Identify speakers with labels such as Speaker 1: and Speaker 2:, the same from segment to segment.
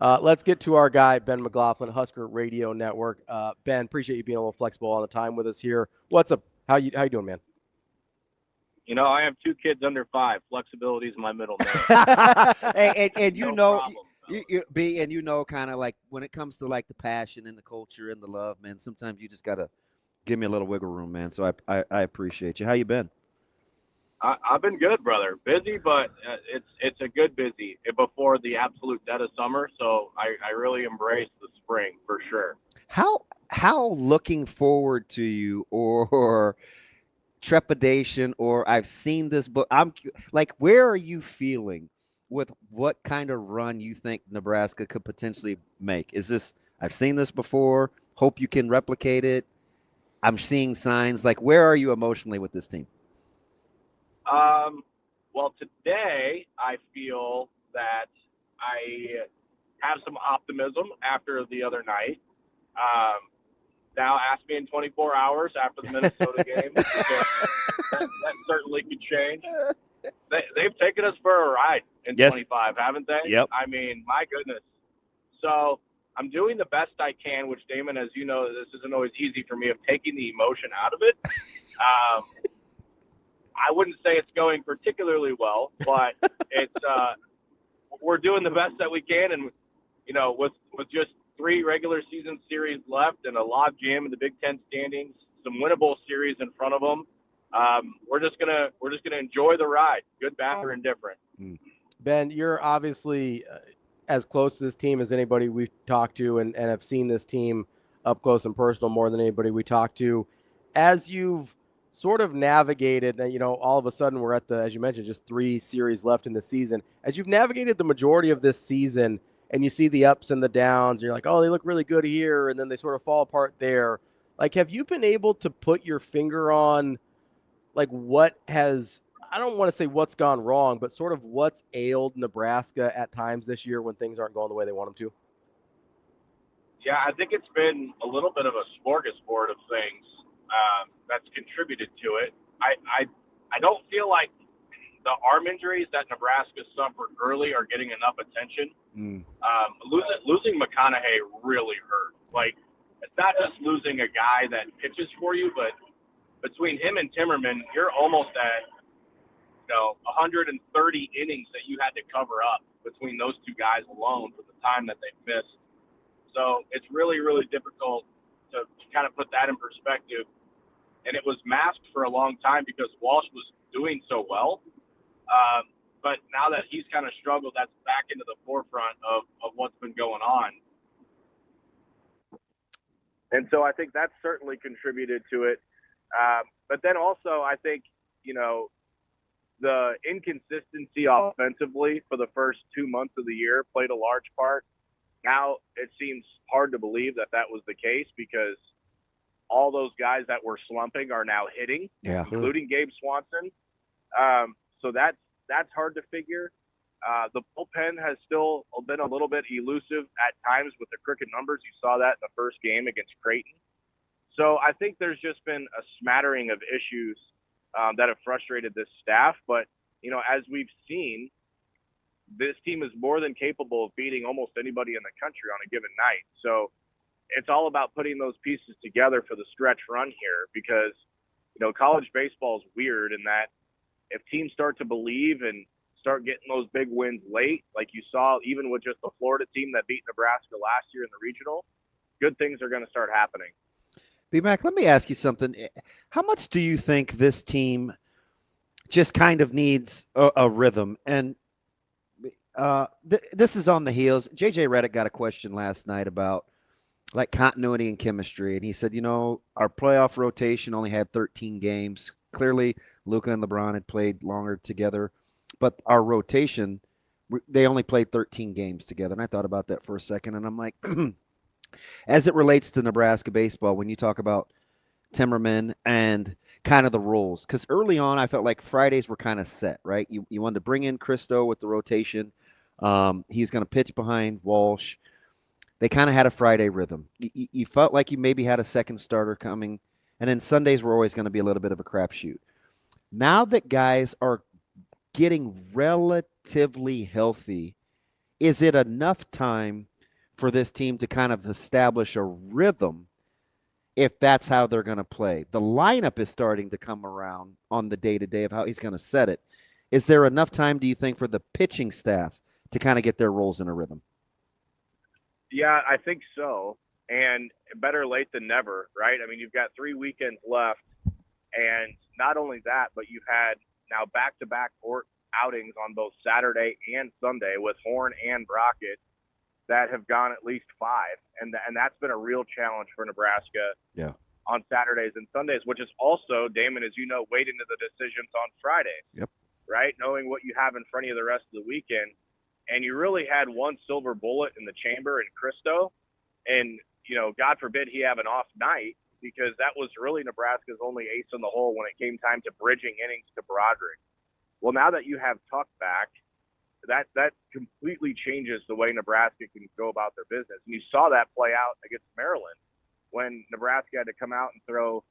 Speaker 1: Let's get to our guy, Ben McLaughlin, Husker Radio Network. Ben, appreciate you being a little flexible on the time with us here. What's up? How you doing, man?
Speaker 2: I have 2 kids under 5. Flexibility is my middle name.
Speaker 3: and
Speaker 2: No problem.
Speaker 3: kind of like when it comes to like the passion and the culture and the love, man, sometimes you just gotta give me a little wiggle room, man. So I appreciate you. How you been?
Speaker 2: I've been good, brother. Busy, but it's a good busy before the absolute dead of summer. So I really embrace the spring for sure.
Speaker 3: How looking forward to you or trepidation or I've seen this book. Like, where are you feeling with what kind of run you think Nebraska could potentially make? Is this, I've seen this before, hope you can replicate it. I'm seeing signs. Like, where are you emotionally with this team?
Speaker 2: Well, today I feel that I have some optimism after the other night. Now ask me in 24 hours after the Minnesota game. that certainly could change. They've taken us for a ride in 25, haven't they?
Speaker 3: Yep.
Speaker 2: I mean, my goodness. So I'm doing the best I can, which, Damon, as you know, this isn't always easy for me, of taking the emotion out of it. I wouldn't say it's going particularly well, but it's we're doing the best that we can, and with just 3 regular season series left and a log jam in the Big Ten standings, some winnable series in front of them, we're just gonna enjoy the ride, good, bad, or indifferent.
Speaker 1: Ben, you're obviously as close to this team as anybody we've talked to, and have seen this team up close and personal more than anybody we talked to. As you've sort of navigated, all of a sudden we're at as you mentioned, just 3 series left in the season. As you've navigated the majority of this season and you see the ups and the downs, and you're like, oh, they look really good here, and then they sort of fall apart there. Like, have you been able to put your finger on, like, what has, I don't want to say what's gone wrong, but sort of what's ailed Nebraska at times this year when things aren't going the way they want them to?
Speaker 2: Yeah, I think it's been a little bit of a smorgasbord of things that's contributed to it. I don't feel like the arm injuries that Nebraska suffered early are getting enough attention. Losing McConaughey really hurt. Like, it's not just losing a guy that pitches for you, but between him and Timmerman, you're almost at 130 innings that you had to cover up between those 2 guys alone for the time that they've missed. So it's really, really difficult to kind of put that in perspective. And it was masked for a long time because Walsh was doing so well. But now that he's kind of struggled, that's back into the forefront of what's been going on. And so I think that's certainly contributed to it. But then also I think, the inconsistency offensively for the first 2 months of the year played a large part. Now it seems hard to believe that was the case because all those guys that were slumping are now hitting, including Gabe Swanson. So that's hard to figure. The bullpen has still been a little bit elusive at times with the crooked numbers. You saw that in the first game against Creighton. So I think there's just been a smattering of issues that have frustrated this staff. But, as we've seen, this team is more than capable of beating almost anybody in the country on a given night. So it's all about putting those pieces together for the stretch run here because, college baseball is weird in that if teams start to believe and start getting those big wins late, like you saw even with just the Florida team that beat Nebraska last year in the regional, good things are going to start happening.
Speaker 3: B-Mac, let me ask you something. How much do you think this team just kind of needs a rhythm? And this is on the heels. J.J. Redick got a question last night about like continuity and chemistry. And he said, our playoff rotation only had 13 games. Clearly, Luka and LeBron had played longer together. But our rotation, they only played 13 games together. And I thought about that for a second. And I'm like, as it relates to Nebraska baseball, when you talk about Timmerman and kind of the roles, because early on I felt like Fridays were kind of set, right? You wanted to bring in Christo with the rotation. He's going to pitch behind Walsh. They kind of had a Friday rhythm. You felt like you maybe had a second starter coming, and then Sundays were always going to be a little bit of a crapshoot. Now that guys are getting relatively healthy, is it enough time for this team to kind of establish a rhythm if that's how they're going to play? The lineup is starting to come around on the day-to-day of how he's going to set it. Is there enough time, do you think, for the pitching staff to kind of get their roles in a rhythm?
Speaker 2: Yeah, I think so. And better late than never, right? I mean, you've got 3 weekends left. And not only that, but you've had now back-to-back court outings on both Saturday and Sunday with Horn and Brockett that have gone at least 5. And that's been a real challenge for Nebraska on Saturdays and Sundays, which is also, Damon, as you know, weighed into the decisions on Fridays.
Speaker 3: Yep.
Speaker 2: Right? Knowing what you have in front of you the rest of the weekend. And you really had one silver bullet in the chamber in Christo. And, God forbid he have an off night, because that was really Nebraska's only ace in the hole when it came time to bridging innings to Broderick. Well, now that you have Tuck back, that completely changes the way Nebraska can go about their business. And you saw that play out against Maryland when Nebraska had to come out and throw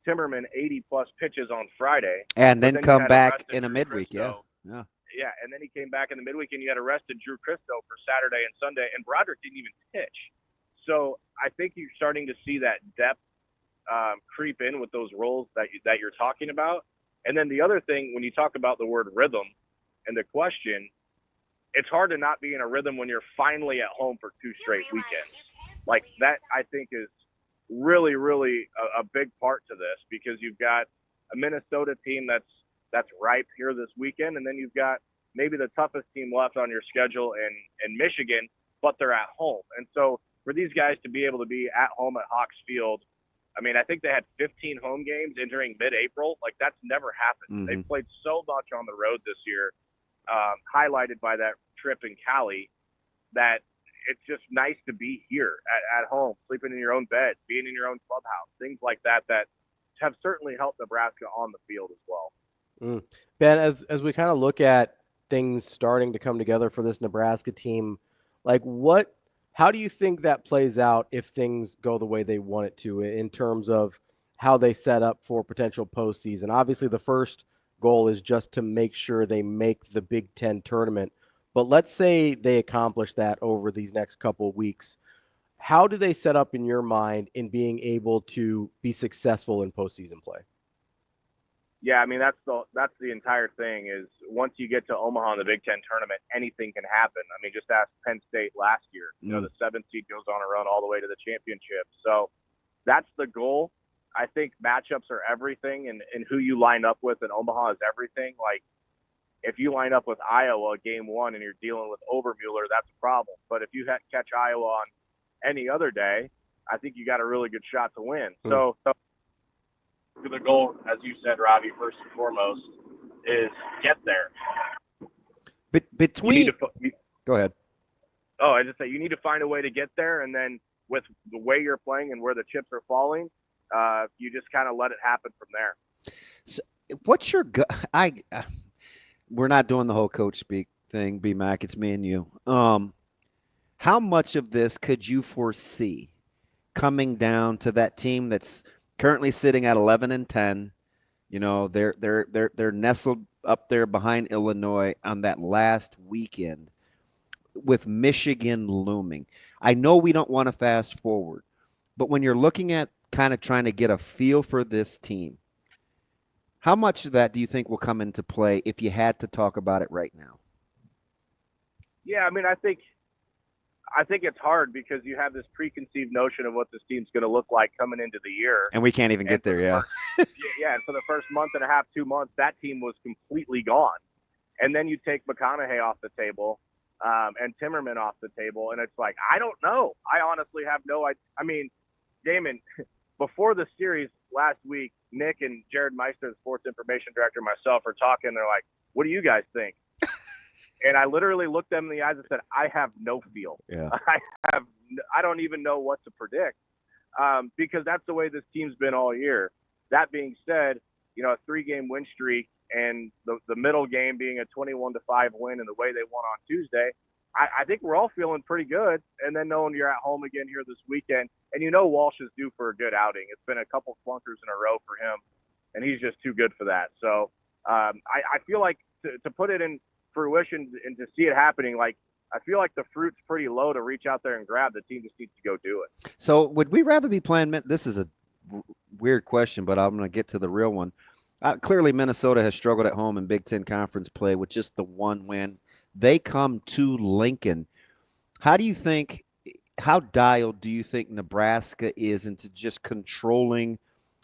Speaker 2: Timmerman 80-plus pitches on Friday.
Speaker 3: And then come back in a midweek, yeah.
Speaker 2: Yeah, and then he came back in the midweek, and you had arrested Drew Christo for Saturday and Sunday, and Broderick didn't even pitch. So I think you're starting to see that depth creep in with those roles that you're talking about. And then the other thing, when you talk about the word rhythm and the question, it's hard to not be in a rhythm when you're finally at home for 2 straight weekends. Like that, I think, is really, really a big part to this, because you've got a Minnesota team that's ripe here this weekend, and then you've got maybe the toughest team left on your schedule in Michigan, but they're at home. And so for these guys to be able to be at home at Hawks Field, I mean, I think they had 15 home games entering mid-April. Like, that's never happened.
Speaker 3: Mm-hmm.
Speaker 2: They've played so much on the road this year, highlighted by that trip in Cali, that it's just nice to be here at home, sleeping in your own bed, being in your own clubhouse, things like that have certainly helped Nebraska on the field as well.
Speaker 1: Ben, as we kind of look at things starting to come together for this Nebraska team, like how do you think that plays out if things go the way they want it to, in terms of how they set up for potential postseason? Obviously, the first goal is just to make sure they make the Big Ten tournament. But let's say they accomplish that over these next couple of weeks. How do they set up in your mind in being able to be successful in postseason play?
Speaker 2: Yeah, I mean, that's the entire thing is once you get to Omaha in the Big Ten tournament, anything can happen. I mean, just ask Penn State last year. The 7th seed goes on a run all the way to the championship. So that's the goal. I think matchups are everything, and who you line up with in Omaha is everything. Like, if you line up with Iowa game 1 and you're dealing with Obermuller, that's a problem. But if you catch Iowa on any other day, I think you got a really good shot to win. So the goal, as you said, Ravi, first and foremost, is get there.
Speaker 3: But go ahead.
Speaker 2: Oh, I just say you need to find a way to get there, and then with the way you're playing and where the chips are falling, you just kind of let it happen from there.
Speaker 3: So what's your we're not doing the whole coach speak thing, B-Mac. It's me and you. How much of this could you foresee coming down to that team that's currently sitting at 11-10? They're nestled up there behind Illinois on that last weekend, with Michigan looming. I know we don't want to fast forward, but when you're looking at kind of trying to get a feel for this team, how much of that do you think will come into play if you had to talk about it right now?
Speaker 2: Yeah, I mean, I think it's hard because you have this preconceived notion of what this team's going to look like coming into the year.
Speaker 3: And we can't even get there,
Speaker 2: yeah. Yeah, and for the first month and a half, 2 months, that team was completely gone. And then you take McConaughey off the table and Timmerman off the table, and it's like, I don't know. I honestly have no idea. I mean, Damon, before the series last week, Nick and Jared Meister, the sports information director, and myself are talking. They're like, what do you guys think? And I literally looked them in the eyes and said, I have no feel.
Speaker 3: Yeah.
Speaker 2: I don't even know what to predict because that's the way this team's been all year. That being said, a 3-game win streak and the middle game being a 21-5 win and the way they won on Tuesday, I think we're all feeling pretty good. And then knowing you're at home again here this weekend, and Walsh is due for a good outing. It's been a couple clunkers in a row for him, and he's just too good for that. So I feel like to put it in fruition and to see it happening, like I feel like the fruit's pretty low to reach out there and grab. The team just needs to go do it.
Speaker 3: So would we rather be playing – this is a weird question, but I'm going to get to the real one. Clearly, Minnesota has struggled at home in Big Ten Conference play with just the one win. They come to Lincoln. How dialed do you think Nebraska is into just controlling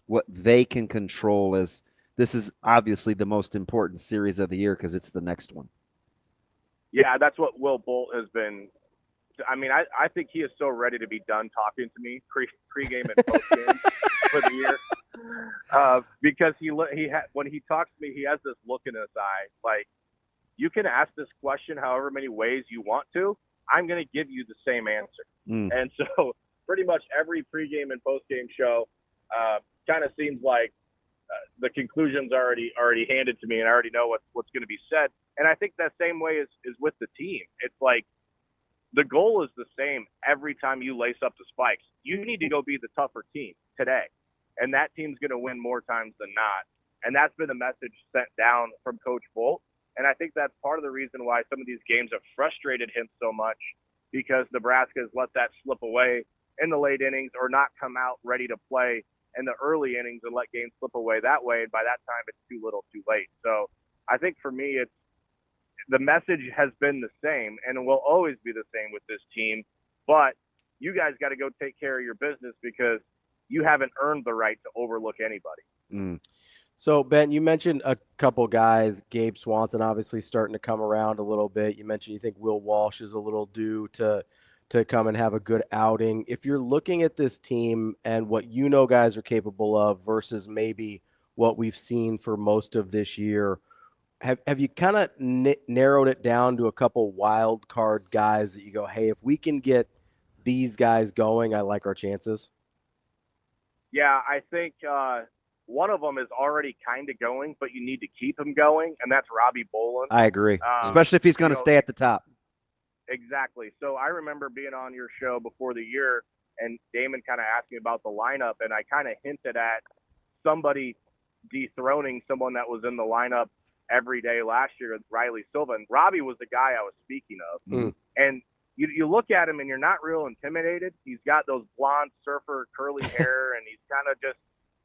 Speaker 3: what they can control, as this is obviously the most important series of the year because it's the next one?
Speaker 2: Yeah, that's what Will Bolt has been. I mean, I think he is so ready to be done talking to me pregame and postgame for the year, because when he talks to me, he has this look in his eye like, you can ask this question however many ways you want to. I'm going to give you the same answer. And so pretty much every pregame and postgame show kind of seems like the conclusion's already handed to me, and I already know what's going to be said. And I think that same way is with the team. It's like the goal is the same every time you lace up the spikes. You need to go be the tougher team today, and that team's going to win more times than not. And that's been the message sent down from Coach Bolt. And I think that's part of the reason why some of these games have frustrated him so much, because Nebraska has let that slip away in the late innings or not come out ready to play in the early innings and let games slip away that way. And by that time, it's too little too late. So I think for me, the message has been the same and will always be the same with this team. But you guys got to go take care of your business, because you haven't earned the right to overlook anybody.
Speaker 1: So, Ben, you mentioned a couple guys, Gabe Swanson obviously starting to come around a little bit. You mentioned you think Will Walsh is a little due to come and have a good outing. If you're looking at this team and what guys are capable of versus maybe what we've seen for most of this year, have you kind of narrowed it down to a couple wild card guys that you go, hey, if we can get these guys going, I like our chances?
Speaker 2: Yeah, I think one of them is already kind of going, but you need to keep him going, and that's Ravi.
Speaker 3: I agree, especially if he's going to stay at the top.
Speaker 2: Exactly. So I remember being on your show before the year, and Damon kind of asked me about the lineup, and I kind of hinted at somebody dethroning someone that was in the lineup every day last year, Riley Silva. And Ravi was the guy I was speaking of. And you look at him, and you're not real intimidated. He's got those blonde surfer curly hair, and he's kind of just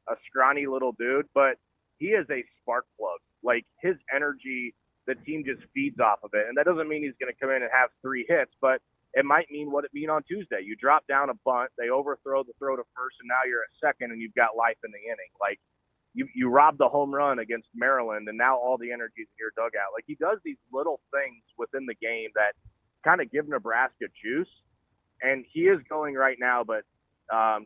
Speaker 2: a scrawny little dude, but he is a spark plug. Like, his energy, the team just feeds off of it. And that doesn't mean he's going to come in and have 3 hits, but it might mean what it mean on Tuesday. You drop down a bunt, they overthrow the throw to first, and now you're at second, and you've got life in the inning. Like, you robbed the home run against Maryland, and now all the energy is in your dugout. Like, he does these little things within the game that kind of give Nebraska juice, and he is going right now, but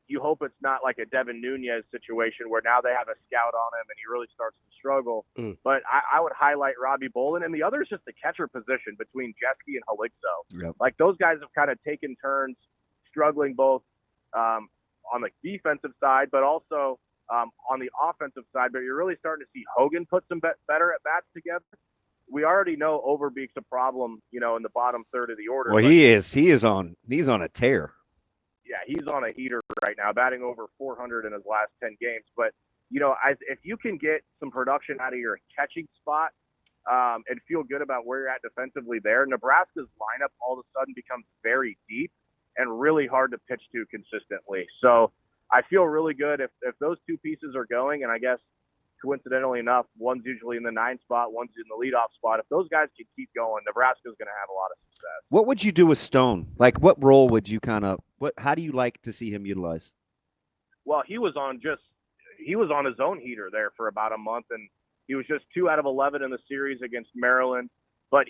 Speaker 2: you hope it's not like a Devin Nunez situation where now they have a scout on him and he really starts to struggle. But I would highlight Robbie Bolin, and the other is just the catcher position between Jeske and Halixo.
Speaker 3: Yep.
Speaker 2: Like, those guys have kind of taken turns struggling both on the defensive side, but also on the offensive side. But you're really starting to see Hogan put some better at bats together. We already know Overbeek's a problem, in the bottom third of the order.
Speaker 3: Well, he's on a tear.
Speaker 2: Yeah, he's on a heater right now, batting over 400 in his last 10 games. But, if you can get some production out of your catching spot and feel good about where you're at defensively there, Nebraska's lineup all of a sudden becomes very deep and really hard to pitch to consistently. So I feel really good if those two pieces are going, and I guess coincidentally enough, one's usually in the 9 spot, one's in the leadoff spot. If those guys can keep going, Nebraska's going to have a lot of success.
Speaker 3: What would you do with Stone? Like, what role would you how do you like to see him utilized?
Speaker 2: Well, he was on his own heater there for about a month, and he was just 2 out of 11 in the series against Maryland. But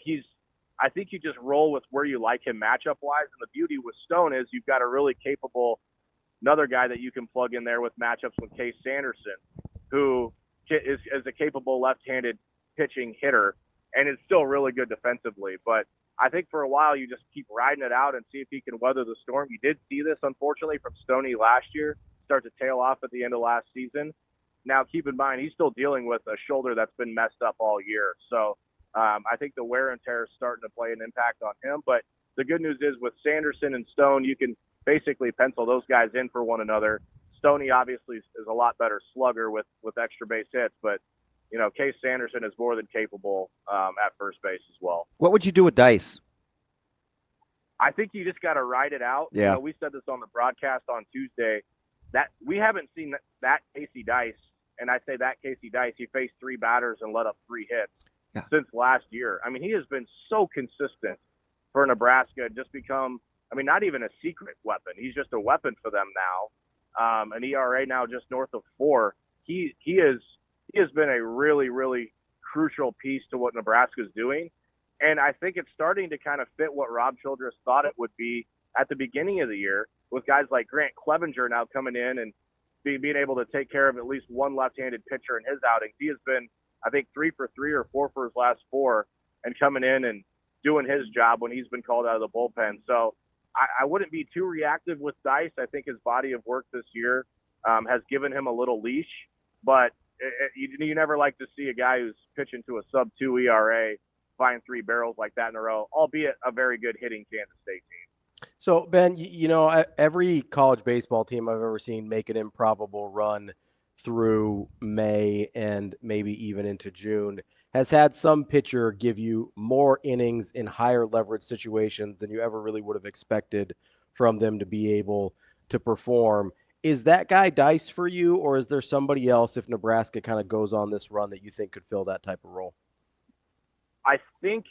Speaker 2: I think you just roll with where you like him matchup-wise. And the beauty with Stone is you've got a really capable, another guy that you can plug in there with matchups with Case Sanderson, who is a capable left-handed pitching hitter and is still really good defensively. But I think for a while you just keep riding it out and see if he can weather the storm. You did see this, unfortunately, from Stoney last year, start to tail off at the end of last season. Now, keep in mind, he's still dealing with a shoulder that's been messed up all year. So I think the wear and tear is starting to play an impact on him. But the good news is with Sanderson and Stone, you can basically pencil those guys in for one another. Stoney obviously is a lot better slugger with extra base hits, but Case Sanderson is more than capable at first base as well.
Speaker 3: What would you do with Dice?
Speaker 2: I think you just got to ride it out.
Speaker 3: Yeah.
Speaker 2: We said this on the broadcast on Tuesday, that we haven't seen that Casey Dice, and I say that Casey Dice, he faced 3 batters and let up 3 hits since last year. I mean, he has been so consistent for Nebraska, just become, not even a secret weapon. He's just a weapon for them now. An ERA now just north of 4. He has been a really, really crucial piece to what Nebraska's doing. And I think it's starting to kind of fit what Rob Childress thought it would be at the beginning of the year, with guys like Grant Clevenger now coming in and being able to take care of at least one left-handed pitcher in his outings. He has been, I think, 3 for 3 or 4 for his last 4, and coming in and doing his job when he's been called out of the bullpen. So I wouldn't be too reactive with Dice. I think his body of work this year has given him a little leash, but you never like to see a guy who's pitching to a sub-2 ERA find 3 barrels like that in a row, albeit a very good hitting Kansas State team.
Speaker 1: So, Ben, every college baseball team I've ever seen make an improbable run through May and maybe even into June has had some pitcher give you more innings in higher leverage situations than you ever really would have expected from them to be able to perform. Is that guy Dice for you, or is there somebody else, if Nebraska kind of goes on this run, that you think could fill that type of role?
Speaker 2: I think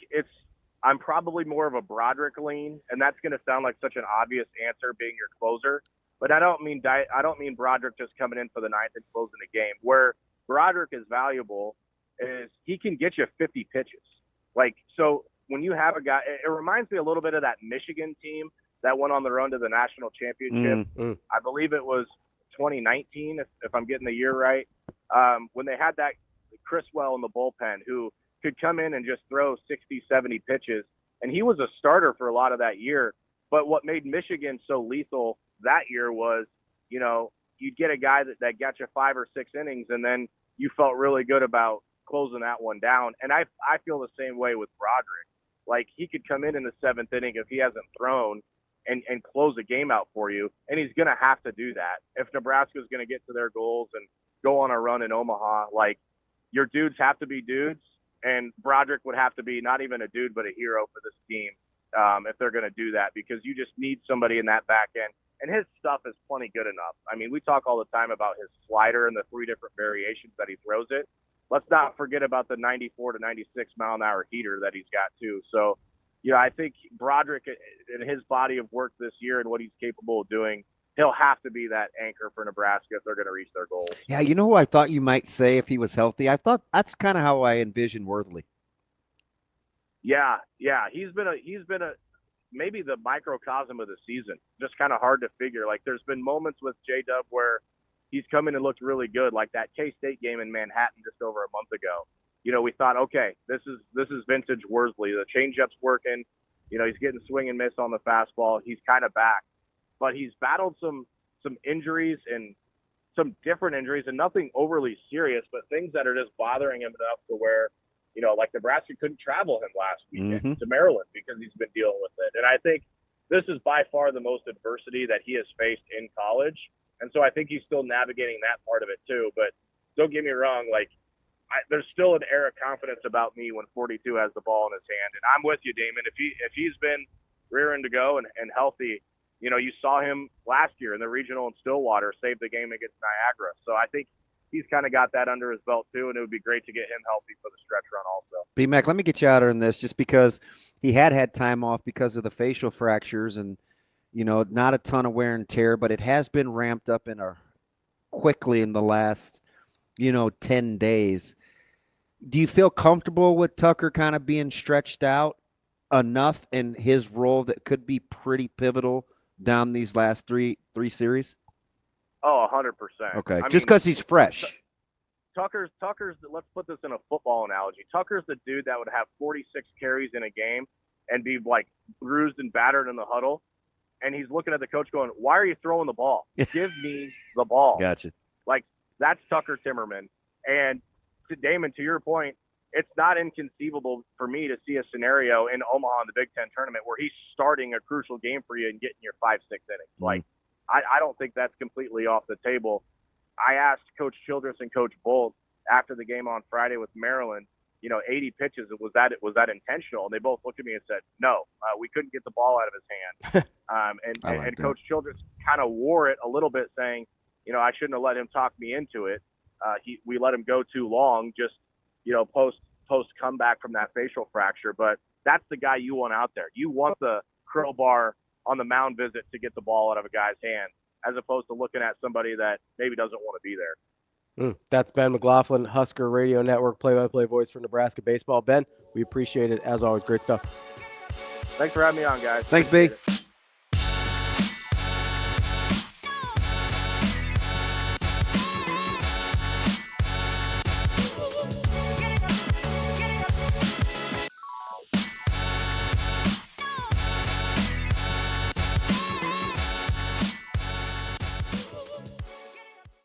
Speaker 2: I'm probably more of a Broderick lean, and that's going to sound like such an obvious answer being your closer. But I don't mean Broderick just coming in for the ninth and closing the game. Where Broderick is valuable is he can get you 50 pitches. So when you have a guy, it reminds me a little bit of that Michigan team that went on the run to the national championship. I believe it was 2019, if I'm getting the year right, when they had that Criswell in the bullpen who could come in and just throw 60, 70 pitches. And he was a starter for a lot of that year. But what made Michigan so lethal that year was, you'd get a guy that got you 5 or 6 innings, and then you felt really good about closing that one down. And I feel the same way with Broderick. He could come in the 7th inning if he hasn't thrown and close a game out for you. And he's going to have to do that. If Nebraska's going to get to their goals and go on a run in Omaha, your dudes have to be dudes. And Broderick would have to be not even a dude, but a hero for this team if they're going to do that, because you just need somebody in that back end. And his stuff is plenty good enough. We talk all the time about his slider and the 3 different variations that he throws it. Let's not forget about the 94 to 96 mile an hour heater that he's got too. So, I think Broderick and his body of work this year and what he's capable of doing, he'll have to be that anchor for Nebraska if they're going to reach their goals.
Speaker 3: Yeah, you know who I thought you might say if he was healthy? I thought that's kind of how I envisioned Worthley.
Speaker 2: Yeah, he's been maybe the microcosm of the season. Just kind of hard to figure. There's been moments with J-Dub where he's come in and looked really good, like that K-State game in Manhattan just over a month ago. We thought, okay, this is vintage Worsley. The changeup's working. He's getting swing and miss on the fastball. He's kind of back. But he's battled some injuries and some different injuries, and nothing overly serious, but things that are just bothering him enough to where, Nebraska couldn't travel him last weekend to Maryland because he's been dealing with it. And I think this is by far the most adversity that he has faced in college. And so I think he's still navigating that part of it too. But don't get me wrong, there's still an air of confidence about me when 42 has the ball in his hand. And I'm with you, Damon. If he's been rearing to go and healthy, you saw him last year in the regional in Stillwater save the game against Niagara. So I think he's kind of got that under his belt too, and it would be great to get him healthy for the stretch run also.
Speaker 3: B-Mac, let me get you out on this just because he had time off because of the facial fractures and, not a ton of wear and tear, but it has been ramped up quickly in the last, 10 days. Do you feel comfortable with Tucker kind of being stretched out enough in his role that could be pretty pivotal down these last three series?
Speaker 2: Oh, 100%.
Speaker 3: Okay, just because he's fresh.
Speaker 2: Tucker's. Let's put this in a football analogy. Tucker's the dude that would have 46 carries in a game and be bruised and battered in the huddle, and he's looking at the coach going, "Why are you throwing the ball? Give me the ball."
Speaker 3: Gotcha.
Speaker 2: That's Tucker Timmerman. And to Damon, to your point, it's not inconceivable for me to see a scenario in Omaha in the Big Ten tournament where he's starting a crucial game for you and getting your 5-6 innings. I don't think that's completely off the table. I asked Coach Childress and Coach Bolt after the game on Friday with Maryland, 80 pitches. Was that intentional? And they both looked at me and said, no, we couldn't get the ball out of his hand. And Coach Childress kind of wore it a little bit, saying, I shouldn't have let him talk me into it. We let him go too long, just, post comeback from that facial fracture. But that's the guy you want out there. You want the crowbar on the mound visit to get the ball out of a guy's hand, as opposed to looking at somebody that maybe doesn't want to be there.
Speaker 1: That's Ben McLaughlin, Husker Radio Network play-by-play voice for Nebraska baseball. Ben, we appreciate it. As always, great stuff.
Speaker 2: Thanks for having me on, guys.
Speaker 3: Thanks, B.